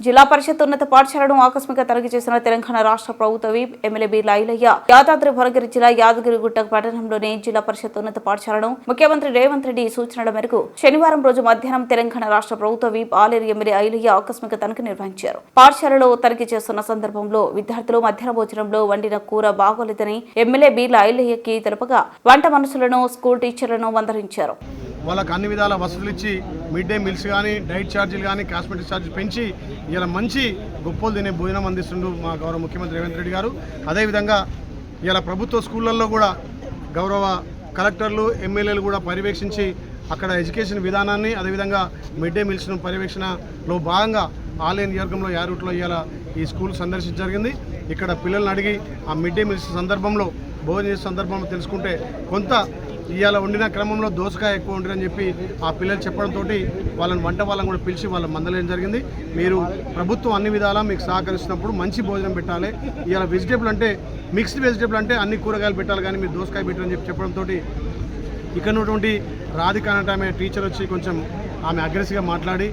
జిల్లా పరిషత్ ఉన్నత పాఠశాలను ఆకస్మిక తనిఖీ చేసిన తెలంగాణ రాష్ట్ర ప్రభుత్వ whip MLA B Ilaiah Yadadri Bhuvanagiri జిల్లా యాదగిరిగుట్ట పట్టణంలోని జిల్లా పరిషత్ ఉన్నత పాఠశాలను ముఖ్యమంత్రి రేవంత్ రెడ్డి సూచనల మేరకు శనివారం రోజు మధ్యాహ్నం తెలంగాణ రాష్ట్ర ప్రభుత్వ విప్ ఆలేరు ఎమ్మెల్యే ఐలయ్య ఆకస్మిక తనిఖీ నిర్వహించారు. పాఠశాలలో తనిఖీ చేస్తున్న సందర్భంలో విద్యార్థులు మధ్యాహ్న భోజనంలో వండిన కూర బాగోలేదని ఎమ్మెల్యే బి లైలయ్యకి తెలుపగా వంట మనుషులను స్కూల్ టీచర్లను మందలించారు. వాళ్ళకి అన్ని విధాల వసతులు ఇచ్చి మిడ్ డే మీల్స్ కానీ డైట్ ఛార్జీలు కానీ కాస్మెటిక్ ఛార్జీలు పెంచి ఇలా మంచి గొప్పలు తినే భోజనం అందిస్తుండు మా గౌరవ ముఖ్యమంత్రి రేవంత్ రెడ్డి గారు. అదేవిధంగా ఇలా ప్రభుత్వ స్కూళ్ళల్లో కూడా గౌరవ కలెక్టర్లు ఎమ్మెల్యేలు కూడా పర్యవేక్షించి అక్కడ ఎడ్యుకేషన్ విధానాన్ని అదేవిధంగా మిడ్ డే మీల్స్ను పర్యవేక్షణలో భాగంగా ఆలయ నియోజకంలో యారూట్లో ఇవాళ ఈ స్కూల్ సందర్శించడం జరిగింది. ఇక్కడ పిల్లల్ని అడిగి ఆ మిడ్ డే మీల్స్ సందర్భంలో భోజనం చేసే సందర్భంలో తెలుసుకుంటే కొంత ఇవాళ వండిన క్రమంలో దోసకాయ ఎక్కువ ఉంటుందని చెప్పి ఆ పిల్లలు చెప్పడంతో వాళ్ళని వాళ్ళని కూడా పిలిచి వాళ్ళ మందలేయడం జరిగింది. మీరు ప్రభుత్వం అన్ని విధాలా మీకు సహకరిస్తున్నప్పుడు మంచి భోజనం పెట్టాలి. ఇవాళ వెజిటేబుల్ అంటే మిక్స్డ్ వెజిటేబుల్ అంటే అన్ని కూరగాయలు పెట్టాలి కానీ మీరు దోసకాయ పెట్టాలని చెప్పి చెప్పడంతో ఇక్కడ ఉన్నటువంటి రాధిక అన్నట్టు ఆమె టీచర్ వచ్చి కొంచెం ఆమె అగ్రెసివ్గా మాట్లాడి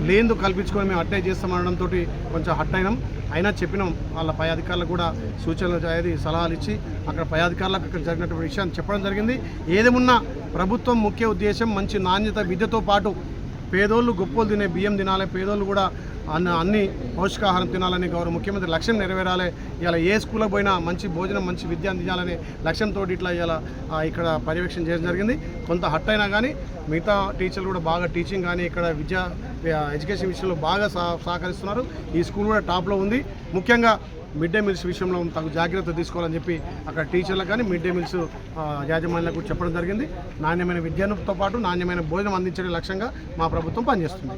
లేందు కల్పించుకొని మేము అటెండ్ చేస్తామనడంతో కొంచెం హట్ అయినాం. అయినా చెప్పినాం వాళ్ళ పై అధికారులకు కూడా సూచనలు సలహాలు ఇచ్చి అక్కడ పై అధికారులకు అక్కడ జరిగినటువంటి విషయాన్ని చెప్పడం జరిగింది. ఏదేమున్నా ప్రభుత్వం ముఖ్య ఉద్దేశం మంచి నాణ్యత విద్యతో పాటు పేదోళ్ళు గొప్పలు తినే బియ్యం తినాలి, పేదోళ్ళు కూడా అన్ని పౌష్టికాహారం తినాలని గౌరవ ముఖ్యమంత్రి లక్ష్యం నెరవేరాలి. ఇలా ఏ స్కూల్కి పోయినా మంచి భోజనం మంచి విద్య అందించాలనే లక్ష్యంతో ఇట్లా ఇలా ఇక్కడ పర్యవేక్షణ చేయడం జరిగింది. కొంత హట్ అయినా కానీ మిగతా టీచర్లు కూడా బాగా టీచింగ్ కానీ ఇక్కడ ఎడ్యుకేషన్ విషయంలో బాగా సహకరిస్తున్నారు. ఈ స్కూల్ కూడా టాప్లో ఉంది. ముఖ్యంగా మిడ్ డే మీల్స్ విషయంలో తగు జాగ్రత్త తీసుకోవాలని చెప్పి అక్కడ టీచర్లకు కానీ మిడ్ డే మీల్స్ యాజమాన్యాలకు చెప్పడం జరిగింది. నాణ్యమైన విద్యతో పాటు నాణ్యమైన భోజనం అందించే లక్ష్యంగా మా ప్రభుత్వం పనిచేస్తుంది.